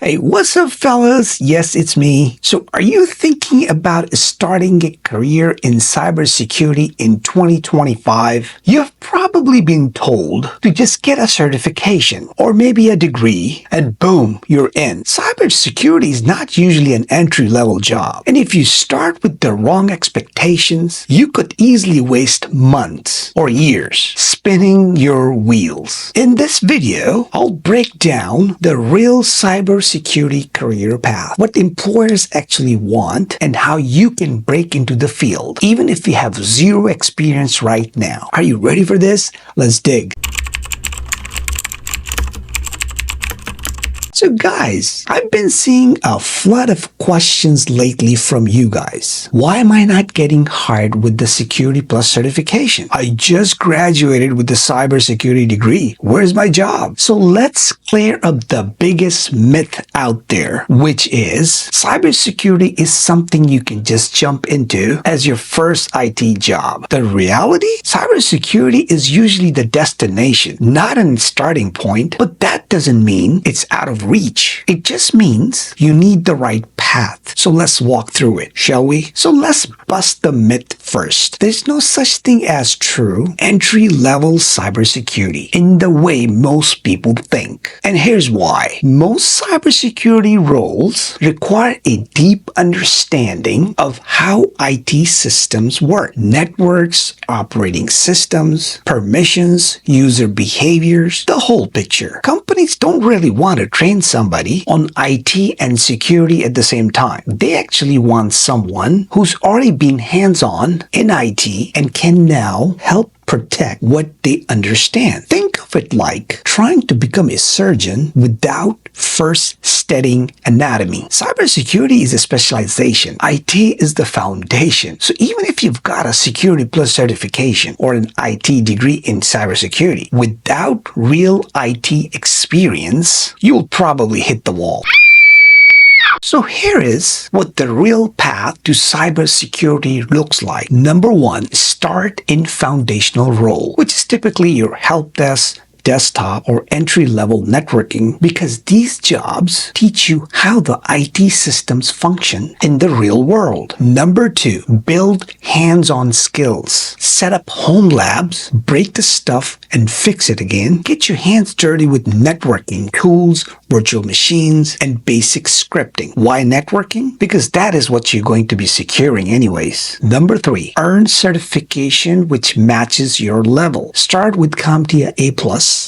Hey, what's up, fellas? Yes, it's me. So, are you thinking about starting a career in cybersecurity in 2025? You've probably been told to just get a certification or maybe a degree, and boom, you're in. Cybersecurity is not usually an entry-level job, and if you start with the wrong expectations, you could easily waste months or years spinning your wheels. In this video, I'll break down the real cybersecurity career path, what employers actually want, and how you can break into the field, even if you have zero experience right now. Are you ready for this? Let's dig. So guys, I've been seeing a flood of questions lately from you guys. Why am I not getting hired with the Security Plus certification? I just graduated with the cybersecurity degree. Where's my job? So let's clear up the biggest myth out there, which is cybersecurity is something you can just jump into as your first IT job. The reality? Cybersecurity is usually the destination, not a starting point, but that doesn't mean it's out of reach. It just means you need the right path. So let's walk through it, shall we? So let's bust the myth first. There's no such thing as true entry-level cybersecurity in the way most people think. And here's why. Most cybersecurity roles require a deep understanding of how IT systems work. Networks, operating systems, permissions, user behaviors, the whole picture. Companies don't really want to train somebody on IT and security at the same time. They actually want someone who's already been hands-on in IT and can now help protect what they understand. Think of it like trying to become a surgeon without first studying anatomy. Cybersecurity is a specialization. IT is the foundation. So even if you've got a Security Plus certification or an IT degree in cybersecurity, without real IT experience, you'll probably hit the wall. So here is what the real path to cybersecurity looks like. Number one, start in foundational role, which is typically your help desk, desktop, or entry-level networking, because these jobs teach you how the IT systems function in the real world. Number two, build hands-on skills. Set up home labs, break the stuff, and fix it again. Get your hands dirty with networking tools, virtual machines, and basic scripting. Why networking? Because that is what you're going to be securing anyways. Number three, earn certification which matches your level. Start with CompTIA A+,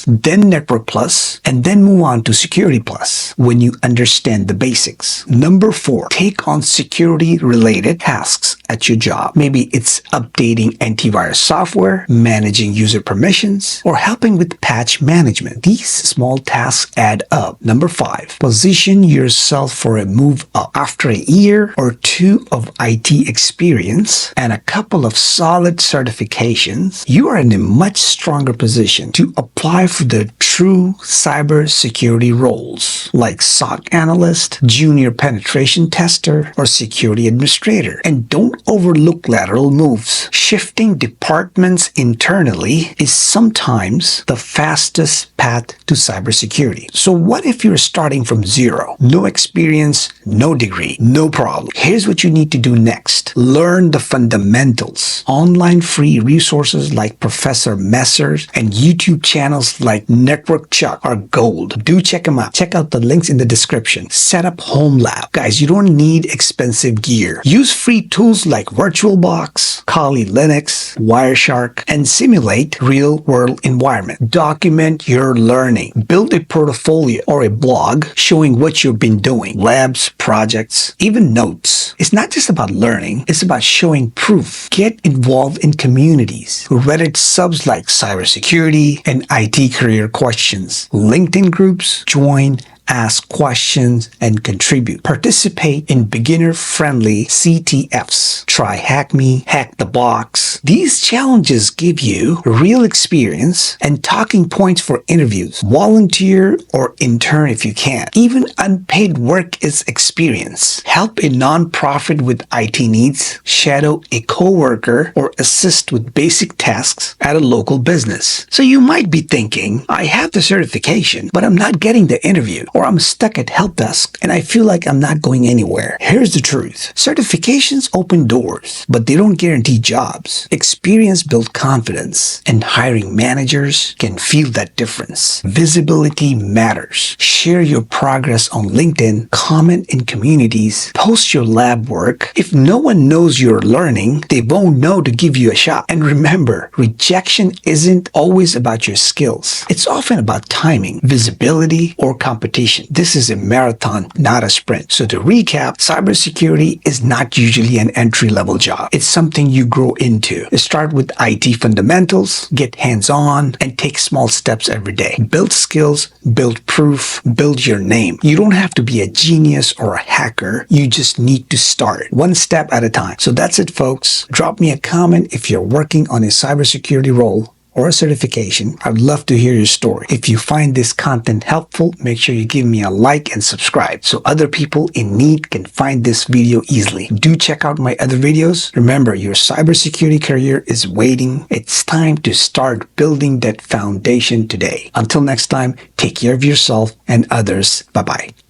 then Network Plus, and then move on to Security Plus when you understand the basics. Number four, take on security-related tasks at your job. Maybe it's updating antivirus software, managing user permissions, or helping with patch management. These small tasks add up. Number five, position yourself for a move up. After a year or two of IT experience and a couple of solid certifications, you are in a much stronger position to apply for the true cybersecurity roles like SOC analyst, junior penetration tester, or security administrator. And don't overlook lateral moves. Shifting departments internally is sometimes the fastest path to cybersecurity. So what if you're starting from zero? No experience, no degree, no problem. Here's what you need to do next. Learn the fundamentals. Online free resources like Professor Messer's and YouTube channels like Network Chuck are gold. Do check them out. Check out the links in the description. Set up home lab. Guys, you don't need expensive gear. Use free tools like VirtualBox, Kali Linux, Wireshark, and simulate real-world environment. Document your learning. Build a portfolio or a blog showing what you've been doing. Labs, projects, even notes. It's not just about learning, it's about showing proof. Get involved in communities. Reddit subs like cybersecurity and IT career questions. LinkedIn groups, join, ask questions, and contribute. Participate in beginner-friendly CTFs. Try Hack Me, Hack the Box. These challenges give you real experience and talking points for interviews. Volunteer or intern if you can. Even unpaid work is experience. Help a nonprofit with IT needs. Shadow a coworker or assist with basic tasks at a local business. So you might be thinking, I have the certification, but I'm not getting the interview. or I'm stuck at help desk and I feel like I'm not going anywhere. Here's the truth. Certifications open doors, but they don't guarantee jobs. Experience builds confidence, and hiring managers can feel that difference. Visibility matters. Share your progress on LinkedIn, comment in communities, post your lab work. If no one knows you're learning, they won't know to give you a shot. And remember, rejection isn't always about your skills. It's often about timing, visibility, or competition. This is a marathon, not a sprint. So to recap, cybersecurity is not usually an entry-level job. It's something you grow into. Start with IT fundamentals, get hands-on, and take small steps every day. Build skills, build proof, build your name. You don't have to be a genius or a hacker. You just need to start one step at a time. So that's it, folks. Drop me a comment if you're working on a cybersecurity role or a certification. I'd love to hear your story. If you find this content helpful, make sure you give me a like and subscribe so other people in need can find this video easily. Do check out my other videos. Remember, your cybersecurity career is waiting. It's time to start building that foundation today. Until next time, take care of yourself and others. Bye-bye.